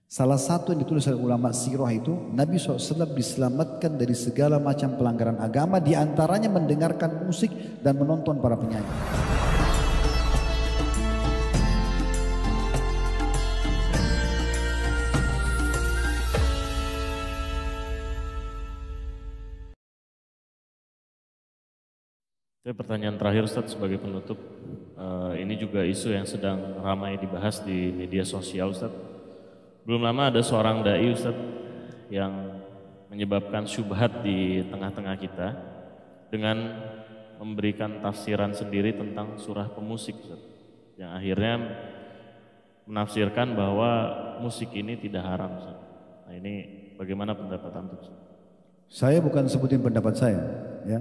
Salah satu yang ditulis oleh ulama sirah itu, Nabi SAW diselamatkan dari segala macam pelanggaran agama, diantaranya mendengarkan musik dan menonton para penyanyi. Itu pertanyaan terakhir Ustadz sebagai penutup. Ini juga isu yang sedang ramai dibahas di media sosial Ustadz. Belum lama ada seorang dai Ustadz yang menyebabkan syubhat di tengah-tengah kita dengan memberikan tafsiran sendiri tentang surah pemusik Ustadz, yang akhirnya menafsirkan bahwa musik ini tidak haram Ustadz. Nah ini bagaimana pendapat antum Ustadz? Saya bukan sebutin pendapat saya, ya.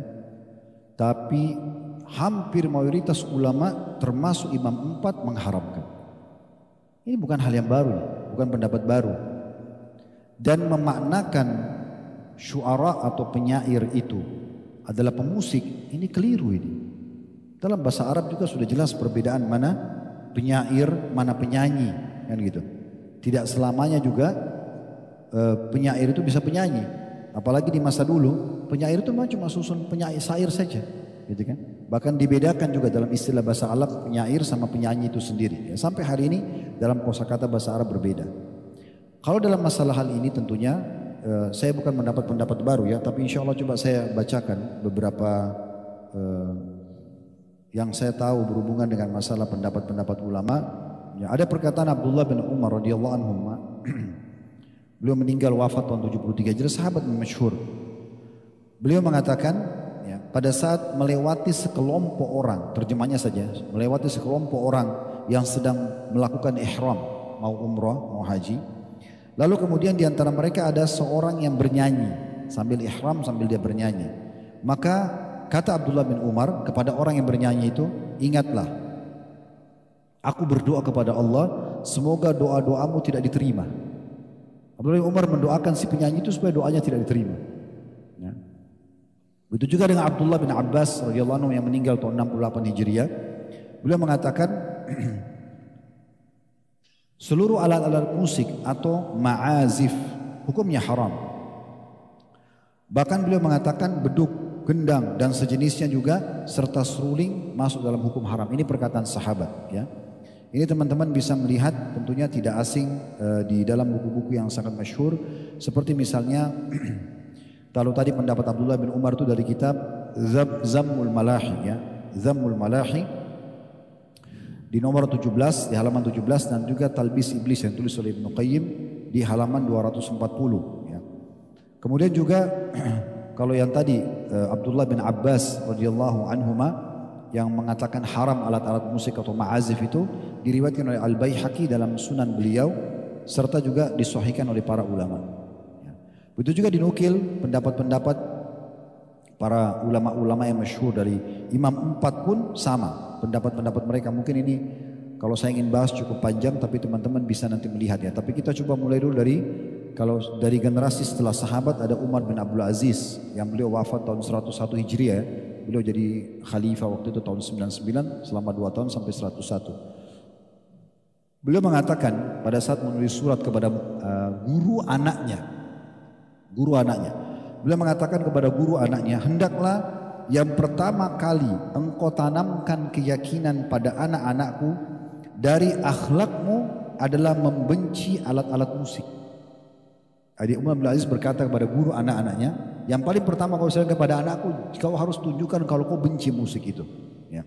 Tapi hampir mayoritas ulama termasuk Imam 4 mengharamkan. Ini bukan hal yang baru, bukan pendapat baru. Dan memaknakan syuara atau penyair itu adalah pemusik, ini keliru ini. Dalam bahasa Arab juga sudah jelas perbedaan mana penyair, mana penyanyi, kan gitu. Tidak selamanya juga penyair itu bisa penyanyi. Apalagi di masa dulu, penyair itu cuma susun penyair syair saja, gitu kan. Bahkan dibedakan juga dalam istilah bahasa Arab penyair sama penyanyi itu sendiri. Ya, sampai hari ini dalam kosakata bahasa Arab berbeda. Kalau dalam masalah hal ini tentunya saya bukan mendapat pendapat baru ya, tapi insya Allah coba saya bacakan beberapa yang saya tahu berhubungan dengan masalah pendapat-pendapat ulama. Ya, ada perkataan Abdullah bin Umar radhiyallahu anhu. Beliau meninggal wafat tahun 73 Hijriah, sahabat masyhur. Beliau mengatakan, ya, pada saat melewati sekelompok orang, terjemahnya saja, melewati sekelompok orang yang sedang melakukan ihram, mau umrah, mau haji. Lalu kemudian di antara mereka ada seorang yang bernyanyi, sambil ihram, sambil dia bernyanyi. Maka kata Abdullah bin Umar kepada orang yang bernyanyi itu, ingatlah, aku berdoa kepada Allah, semoga doa-doamu tidak diterima. Abdullah bin Umar mendoakan si penyanyi itu supaya doanya tidak diterima. Ya. Begitu juga dengan Abdullah bin Abbas radhiyallahu anhu yang meninggal tahun 68 Hijriah. Beliau mengatakan seluruh alat-alat musik atau ma'azif hukumnya haram. Bahkan beliau mengatakan beduk, gendang dan sejenisnya juga serta seruling masuk dalam hukum haram. Ini perkataan sahabat, ya. Ini teman-teman bisa melihat tentunya tidak asing di dalam buku-buku yang sangat masyhur, seperti misalnya kalau tadi pendapat Abdullah bin Umar itu dari kitab Zammul Malahi, ya, Zammul Malahi di nomor 17, di halaman 17, dan juga Talbis Iblis yang tulis oleh Ibnu Qayyim di halaman 240, ya. Kemudian juga kalau yang tadi Abdullah bin Abbas radhiyallahu anhuma yang mengatakan haram alat-alat musik atau ma'azif itu diriwayatkan oleh Al-Baihaqi dalam sunan beliau serta juga disahihkan oleh para ulama. Ya. Begitu juga dinukil pendapat-pendapat para ulama-ulama yang masyhur dari Imam 4 pun sama pendapat-pendapat mereka. Mungkin ini kalau saya ingin bahas cukup panjang, tapi teman-teman bisa nanti melihat ya. Tapi kita coba mulai dulu dari generasi setelah sahabat ada Umar bin Abdul Aziz yang beliau wafat tahun 101 Hijriah. Beliau jadi khalifah waktu itu tahun 99 selama 2 tahun sampai 101. Beliau mengatakan pada saat menulis surat kepada guru anaknya. Beliau mengatakan kepada guru anaknya, hendaklah yang pertama kali engkau tanamkan keyakinan pada anak-anakku dari akhlakmu adalah membenci alat-alat musik. Adik Umar bin Aziz berkata kepada guru anak-anaknya, yang paling pertama kau sampaikan kepada anakku, kau harus tunjukkan kalau kau benci musik itu. Ya.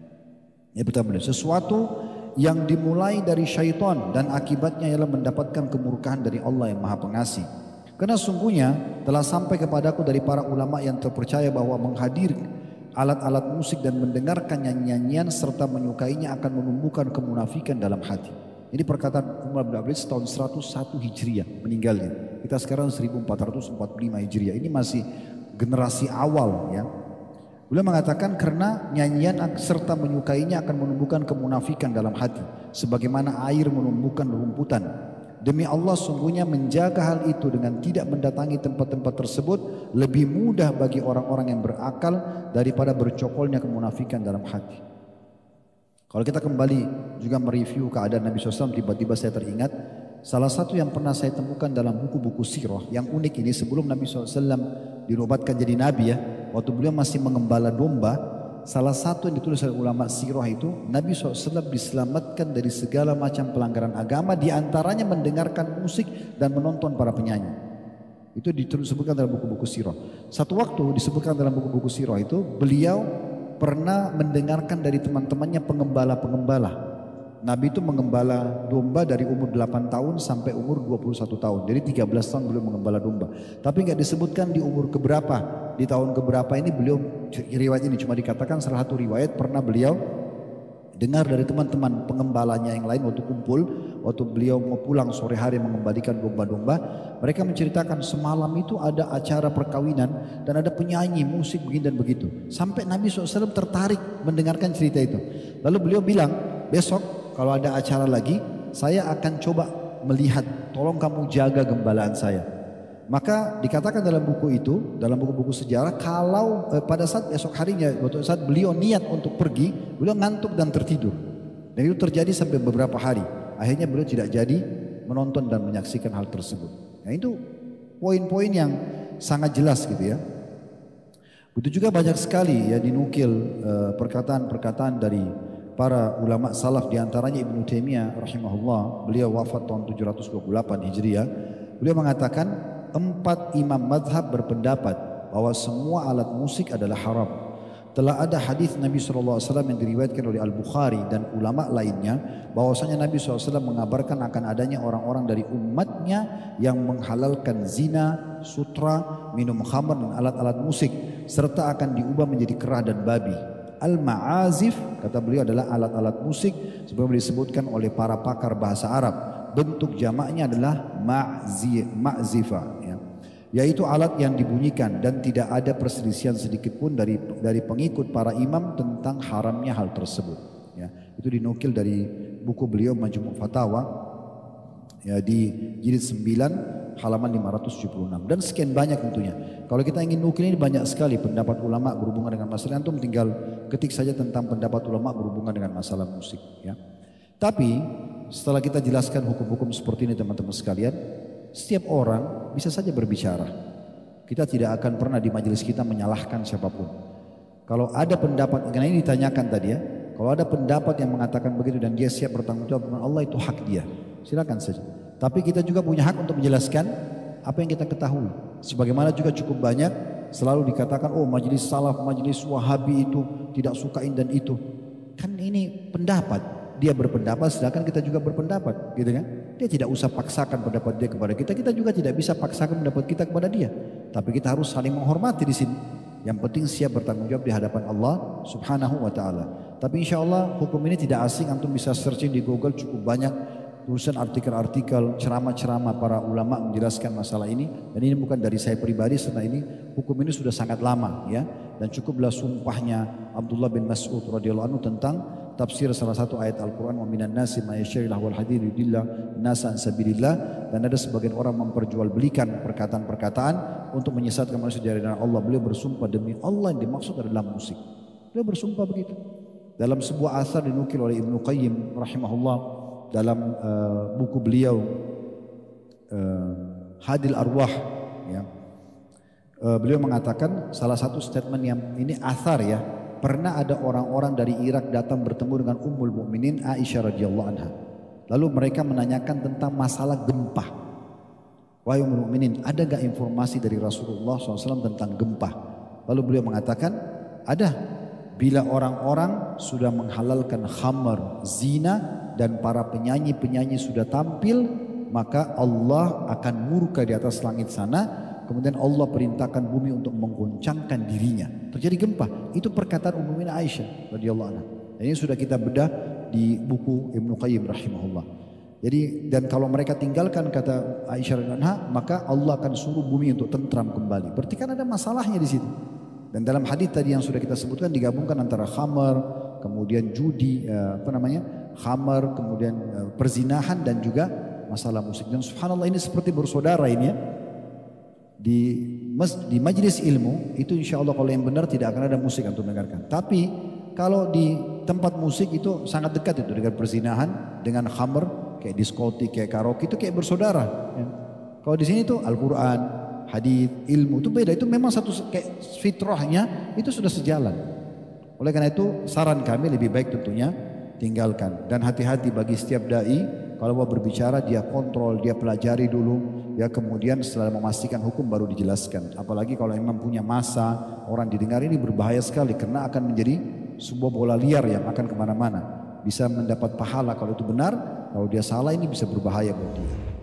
Yang pertama, sesuatu yang dimulai dari syaitan dan akibatnya ialah mendapatkan kemurkaan dari Allah yang Maha Pengasih. Karena sungguhnya telah sampai kepadaku dari para ulama yang terpercaya bahwa menghadir alat-alat musik dan mendengarkan nyanyian serta menyukainya akan menumbuhkan kemunafikan dalam hati. Ini perkataan Umar bin Abdul Aziz tahun 101 Hijriah meninggalnya. Kita sekarang 1445 Hijriah. Ini masih generasi awal, ya. Beliau mengatakan karena nyanyian serta menyukainya akan menumbuhkan kemunafikan dalam hati, sebagaimana air menumbuhkan rumputan. Demi Allah sungguhnya menjaga hal itu dengan tidak mendatangi tempat-tempat tersebut lebih mudah bagi orang-orang yang berakal daripada bercokolnya kemunafikan dalam hati. Kalau kita kembali juga mereview keadaan Nabi SAW, tiba-tiba saya teringat Salah satu yang pernah saya temukan dalam buku-buku sirah yang unik ini, sebelum Nabi SAW dinobatkan jadi Nabi ya, waktu beliau masih mengembala domba, salah satu yang ditulis oleh ulama sirah itu, Nabi SAW diselamatkan dari segala macam pelanggaran agama, diantaranya mendengarkan musik dan menonton para penyanyi. Itu disebutkan dalam buku-buku sirah. Satu waktu disebutkan dalam buku-buku sirah itu, beliau pernah mendengarkan dari teman-temannya pengembala-pengembala. Nabi itu mengembala domba dari umur 8 tahun sampai umur 21 tahun. Jadi 13 tahun beliau mengembala domba. Tapi nggak disebutkan di umur keberapa, di tahun keberapa ini beliau, riwayat ini cuma dikatakan salah satu riwayat pernah beliau dengar dari teman-teman pengembalanya yang lain waktu kumpul, waktu beliau mau pulang sore hari mengembalikan domba-domba, mereka menceritakan semalam itu ada acara perkawinan dan ada penyanyi musik begini dan begitu. Sampai Nabi SAW tertarik mendengarkan cerita itu. Lalu beliau bilang, besok kalau ada acara lagi, saya akan coba melihat, tolong kamu jaga gembalaan saya. Maka dikatakan dalam buku itu, dalam buku-buku sejarah, kalau pada saat esok harinya, waktu saat beliau niat untuk pergi, beliau ngantuk dan tertidur. Dan itu terjadi sampai beberapa hari. Akhirnya beliau tidak jadi menonton dan menyaksikan hal tersebut. Nah itu poin-poin yang sangat jelas gitu ya. Begitu juga banyak sekali ya dinukil perkataan-perkataan dari para ulama salaf, diantaranya Ibnu Taimiyah rahimahullah, beliau wafat tahun 728 Hijriah. Beliau mengatakan 4 imam madhab berpendapat bahwa semua alat musik adalah haram. Telah ada hadis Nabi SAW yang diriwayatkan oleh Al-Bukhari dan ulama lainnya, bahwasanya Nabi SAW mengabarkan akan adanya orang-orang dari umatnya yang menghalalkan zina, sutra, minum khamar dan alat-alat musik, serta akan diubah menjadi kera dan babi. Al-ma'azif, kata beliau, adalah alat-alat musik sebagaimana disebutkan oleh para pakar bahasa Arab. Bentuk jamaknya adalah ma'zifa ya. Yaitu alat yang dibunyikan, dan tidak ada perselisihan sedikit pun dari pengikut para imam tentang haramnya hal tersebut ya. Itu dinukil dari buku beliau Majmu' Fatawa ya, di jilid 9 halaman 576, dan sekian banyak tentunya. Kalau kita ingin nukil ini banyak sekali pendapat ulama berhubungan dengan masalah, antum tinggal ketik saja tentang pendapat ulama berhubungan dengan masalah musik ya. Tapi setelah kita jelaskan hukum-hukum seperti ini teman-teman sekalian, setiap orang bisa saja berbicara. Kita tidak akan pernah di majelis kita menyalahkan siapapun. Kalau ada pendapat, karena ini ditanyakan tadi ya, kalau ada pendapat yang mengatakan begitu dan dia siap bertanggung jawab dengan Allah, itu hak dia, silakan saja. Tapi kita juga punya hak untuk menjelaskan apa yang kita ketahui. Sebagaimana juga cukup banyak selalu dikatakan, oh majelis salaf, majelis wahabi itu tidak sukain dan itu. Kan ini pendapat, dia berpendapat, sedangkan kita juga berpendapat, gitu kan? Dia tidak usah paksakan pendapat dia kepada kita, kita juga tidak bisa paksakan pendapat kita kepada dia. Tapi kita harus saling menghormati di sini. Yang penting siap bertanggung jawab di hadapan Allah Subhanahu wa taala. Tapi insya Allah hukum ini tidak asing, antum bisa searching di Google, cukup banyak tulisan artikel-artikel, ceramah-ceramah para ulama menjelaskan masalah ini. Dan ini bukan dari saya pribadi, karena ini hukum ini sudah sangat lama ya. Dan cukuplah sumpahnya Abdullah bin Mas'ud radhiyallahu anhu tentang tafsir salah satu ayat Al-Quran, wa minan nasi ma yashrihul wal hadid yudillah nasa an sabilillah. Dan ada sebagian orang memperjualbelikan perkataan-perkataan untuk menyesatkan manusia dari jalan Allah. Beliau bersumpah demi Allah yang dimaksud adalah musik. Beliau bersumpah begitu. Dalam sebuah asar dinukil oleh Ibnu Qayyim rahimahullah dalam buku beliau Hadil Arwah ya. Beliau mengatakan salah satu statement yang ini athar ya, pernah ada orang-orang dari Irak datang bertemu dengan Ummul Mukminin Aisyah radhiyallahu anha. Lalu mereka menanyakan tentang masalah gempa. Wahai Ummul Mukminin, ada gak informasi dari Rasulullah SAW tentang gempa? Lalu beliau mengatakan, ada. Bila orang-orang sudah menghalalkan khamar, zina, dan para penyanyi-penyanyi sudah tampil, maka Allah akan murka di atas langit sana. Kemudian Allah perintahkan bumi untuk menggoncangkan dirinya. Terjadi gempa. Itu perkataan Ummul Mukminin Aisyah radhiyallahu anha. Dan ini sudah kita bedah di buku Ibnu Qayyim rahimahullah. Jadi, dan kalau mereka tinggalkan kata Aisyah radhiyallahu anha, maka Allah akan suruh bumi untuk tentram kembali. Berarti kan ada masalahnya di situ. Dan dalam hadis tadi yang sudah kita sebutkan digabungkan antara khamar, kemudian judi, khamar, kemudian perzinahan dan juga masalah musik. Dan subhanallah ini seperti bersaudara ini ya. Di majelis ilmu itu insya Allah kalau yang benar tidak akan ada musik untuk mendengarkan. Tapi kalau di tempat musik itu sangat dekat itu dengan perzinahan, dengan khamar, kayak diskotik, kayak karaoke itu kayak bersaudara. Ya. Kalau di sini tuh Al-Quran, hadis, ilmu itu beda. Itu memang satu kayak fitrahnya itu sudah sejalan. Oleh karena itu saran kami lebih baik tentunya tinggalkan. Dan hati-hati bagi setiap dai kalau mau berbicara dia kontrol, dia pelajari dulu. Ya kemudian setelah memastikan hukum baru dijelaskan. Apalagi kalau memang punya masa orang didengar, ini berbahaya sekali karena akan menjadi sebuah bola liar yang akan kemana-mana. Bisa mendapat pahala kalau itu benar, kalau dia salah ini bisa berbahaya buat dia.